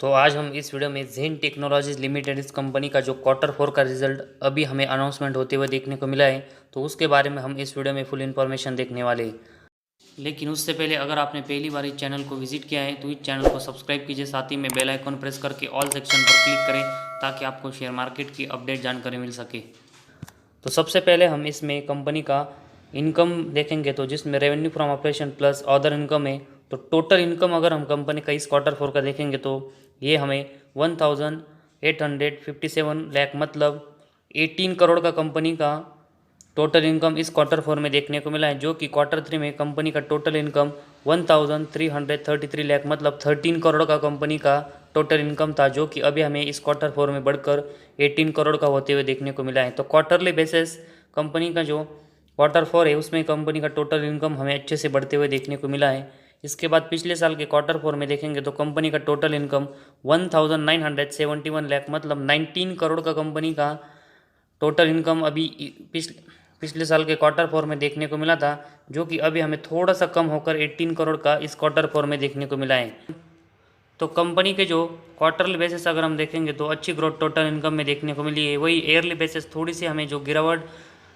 तो आज हम इस वीडियो में ज़ेन टेक्नोलॉजीज लिमिटेड इस कंपनी का जो क्वार्टर 4 का रिजल्ट अभी हमें अनाउंसमेंट होते हुए देखने को मिला है, तो उसके बारे में हम इस वीडियो में फुल इन्फॉर्मेशन देखने वाले हैं। लेकिन उससे पहले अगर आपने पहली बार इस चैनल को विजिट किया है तो इस चैनल को सब्सक्राइब कीजिए, साथ ही में बेल आइकन प्रेस करके ऑल सेक्शन पर क्लिक करें ताकि आपको शेयर मार्केट की अपडेट जानकारी मिल सके। तो सबसे पहले हम इसमें कंपनी का इनकम देखेंगे, तो जिसमें revenue from operation plus other income है। तो टोटल इनकम अगर हम कंपनी का इस क्वार्टर 4 का देखेंगे तो ये हमें 1857 लाख मतलब 18 करोड़ का कंपनी का टोटल इनकम इस क्वार्टर 4 में देखने को मिला है, जो कि क्वार्टर 3 में कंपनी का टोटल इनकम 1333 लाख मतलब 13 करोड़ का कंपनी का टोटल इनकम था, जो कि अभी हमें इस क्वार्टर 4 में बढ़कर 18 करोड़ का होते हुए देखने को मिला है। तो क्वार्टरली बेसिस कंपनी का जो क्वार्टर 4 है उसमें कंपनी का टोटल इनकम हमें अच्छे से बढ़ते हुए देखने को मिला है। इसके बाद पिछले साल के क्वार्टर 4 में देखेंगे तो कंपनी का टोटल इनकम 1971 लाख मतलब 19 करोड़ का कंपनी का टोटल इनकम अभी पिछले साल के क्वार्टर 4 में देखने को मिला था, जो कि अभी हमें थोड़ा सा कम होकर 18 करोड़ का इस क्वार्टर 4 में देखने को मिला है। तो कंपनी के जो क्वार्टरली बेसिस अगर हम देखेंगे तो अच्छी ग्रोथ टोटल इनकम में देखने को मिली है। वही ईयरली बेसिस थोड़ी सी हमें जो गिरावट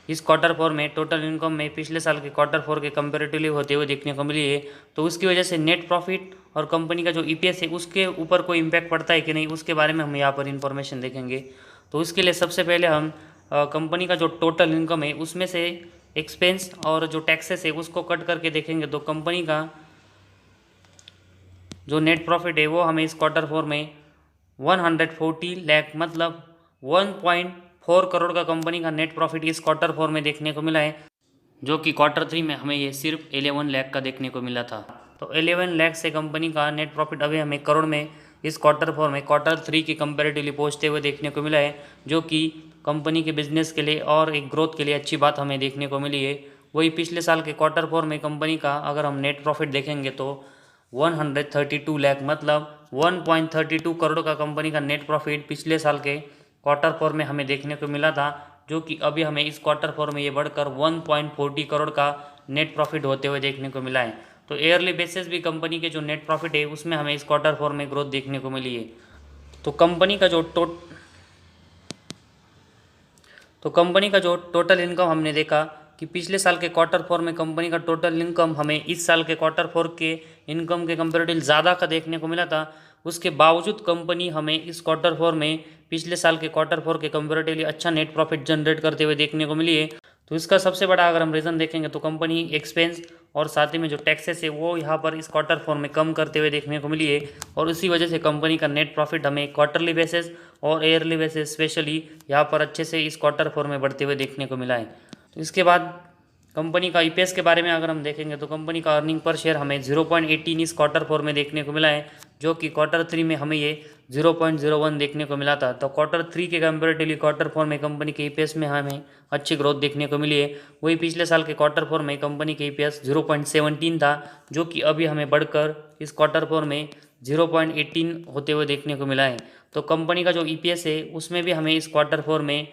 इस क्वार्टर 4 में टोटल इनकम में पिछले साल के क्वार्टर 4 के कंपेरेटिवली होते हुए देखने को मिली है। तो उसकी वजह से नेट प्रॉफिट और कंपनी का जो ईपीएस है उसके ऊपर कोई इम्पैक्ट पड़ता है कि नहीं, उसके बारे में हम यहाँ पर इन्फॉर्मेशन देखेंगे। तो उसके लिए सबसे पहले हम कंपनी का जो टोटल इनकम है उसमें से एक्सपेंस और जो टैक्सेस है उसको कट करके देखेंगे तो कंपनी का जो नेट प्रॉफिट है वो हमें इस क्वार्टर 4 में 140 लाख मतलब 1.4 करोड़ का कंपनी का नेट प्रॉफिट इस क्वार्टर 4 में देखने को मिला है, जो कि क्वार्टर 3 में हमें ये सिर्फ 11 लाख का देखने को मिला था। तो 11 लाख से कंपनी का नेट प्रॉफिट अभी हमें करोड़ में इस क्वार्टर 4 में क्वार्टर 3 की कंपेरेटिवली पहुँचते हुए देखने को मिला है, जो कि कंपनी के बिजनेस के लिए और एक ग्रोथ के लिए अच्छी बात हमें देखने को मिली है। वही पिछले साल के क्वार्टर 4 में कंपनी का अगर हम नेट प्रॉफिट देखेंगे तो 132 लाख मतलब 1.32 करोड़ का कंपनी का नेट प्रॉफिट पिछले साल के क्वार्टर 4 में हमें देखने को मिला था, जो कि अभी हमें इस क्वार्टर 4 में ये बढ़कर 1.40 करोड़ का नेट प्रॉफिट होते हुए देखने को मिला है। तो ईयरली बेसिस भी कंपनी के जो नेट प्रॉफिट है उसमें हमें इस क्वार्टर 4 में ग्रोथ देखने को मिली है। तो कंपनी का जो टोटल इनकम हमने देखा कि पिछले साल के क्वार्टर 4 में कंपनी का टोटल इनकम हमें इस साल के क्वार्टर 4 के इनकम के कंपेरेटिव ज़्यादा का देखने को मिला था। उसके बावजूद कंपनी हमें इस क्वार्टर 4 में पिछले साल के क्वार्टर 4 के कंपेरेटिवली अच्छा नेट प्रॉफिट जनरेट करते हुए देखने को मिली है। तो इसका सबसे बड़ा अगर हम रीज़न देखेंगे तो कंपनी एक्सपेंस और साथ ही में जो टैक्सेस है वो यहाँ पर इस क्वार्टर 4 में कम करते हुए देखने को मिली है, और इसी वजह से कंपनी का नेट प्रॉफिट हमें क्वार्टरली बेसिस और ईयरली बेसिस स्पेशली यहाँ पर अच्छे से इस क्वार्टर 4 में बढ़ते हुए देखने को मिला है। तो इसके बाद कंपनी का ईपीएस के बारे में अगर हम देखेंगे तो कंपनी का अर्निंग पर शेयर हमें 0.18 इस क्वार्टर 4 में देखने को मिला है, जो कि क्वार्टर 3 में हमें ये 0.01 देखने को मिला था। तो क्वार्टर 3 के कंपेरेटिवली क्वार्टर 4 में कंपनी के ईपीएस में हमें अच्छी ग्रोथ देखने को मिली है। वही पिछले साल के क्वार्टर 4 में कंपनी के ईपीएस 0.17 था, जो कि अभी हमें बढ़कर इस क्वार्टर 4 में 0.18 होते हुए देखने को मिला है। तो कंपनी का जो ईपीएस है उसमें भी हमें इस क्वार्टर 4 में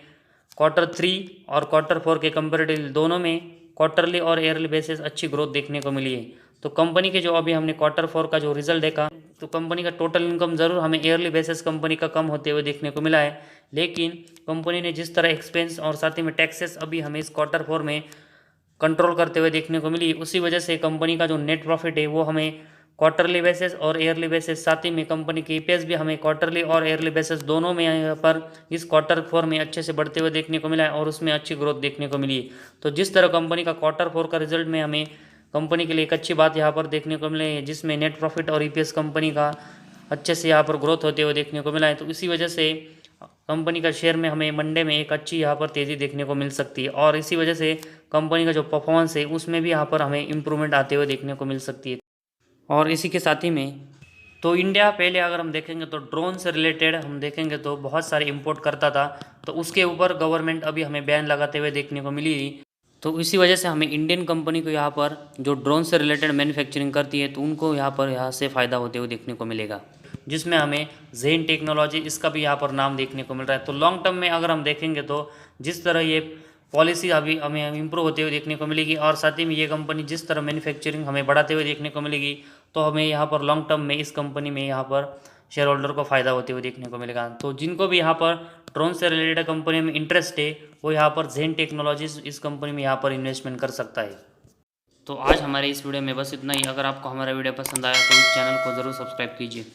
क्वार्टर 3 और क्वार्टर 4 के कंपेरेटिव दोनों में क्वार्टरली और ईयरली बेसिस अच्छी ग्रोथ देखने को मिली है। तो कंपनी के जो अभी हमने क्वार्टर 4 का जो रिजल्ट देखा तो कंपनी का टोटल इनकम ज़रूर हमें ईयरली बेसिस कंपनी का कम होते हुए देखने को मिला है, लेकिन कंपनी ने जिस तरह एक्सपेंस और साथ ही में टैक्सेस अभी हमें इस क्वार्टर 4 में कंट्रोल करते हुए देखने को मिली, उसी वजह से कंपनी का जो नेट प्रॉफिट है वो हमें क्वार्टरली बेसिस और ईयरली बेसिस साथ ही में कंपनी की ईपीएस भी हमें क्वार्टरली और ईयरली बेसिस दोनों में यहाँ पर इस क्वार्टर 4 में अच्छे से बढ़ते हुए देखने को मिला है और उसमें अच्छी ग्रोथ देखने को मिली है। तो जिस तरह कंपनी का क्वार्टर 4 का रिजल्ट में हमें कंपनी के लिए एक अच्छी बात यहाँ पर देखने को मिली है, जिसमें नेट प्रॉफिट और ईपीएस कंपनी का अच्छे से यहाँ पर ग्रोथ होते हुए देखने को मिला है। तो इसी वजह से कंपनी का शेयर में हमें मंडे में एक अच्छी यहाँ पर तेज़ी देखने को मिल सकती है, और इसी वजह से कंपनी का जो परफॉर्मेंस है उसमें भी यहाँ पर हमें इम्प्रूवमेंट आते हुए देखने को मिल सकती है। और इसी के साथ ही में तो इंडिया पहले अगर हम देखेंगे तो ड्रोन से रिलेटेड हम देखेंगे तो बहुत सारे इंपोर्ट करता था, तो उसके ऊपर गवर्नमेंट अभी हमें बैन लगाते हुए देखने को मिली। तो इसी वजह से हमें इंडियन कंपनी को यहाँ पर जो ड्रोन से रिलेटेड मैन्युफैक्चरिंग करती है तो उनको यहाँ से फ़ायदा होते हुए देखने को मिलेगा, जिसमें हमें ज़ेन टेक्नोलॉजी इसका भी यहाँ पर नाम देखने को मिल रहा है। तो लॉन्ग टर्म में अगर हम देखेंगे तो जिस तरह ये पॉलिसी अभी हमें इम्प्रूव होते हुए देखने को मिलेगी और साथ ही में ये कंपनी जिस तरह मैन्युफैक्चरिंग हमें बढ़ाते हुए देखने को मिलेगी, तो हमें यहाँ पर लॉन्ग टर्म में इस कंपनी में यहाँ पर शेयर होल्डर को फ़ायदा होते हुए देखने को मिलेगा। तो जिनको भी यहाँ पर ड्रोन से रिलेटेड कंपनी में इंटरेस्ट है वो यहाँ पर ज़ेन टेक्नोलॉजीज इस कंपनी में यहाँ पर इन्वेस्टमेंट कर सकता है। तो आज हमारे इस वीडियो में बस इतना ही। अगर आपको हमारा वीडियो पसंद आया तो इस चैनल को ज़रूर सब्सक्राइब कीजिए।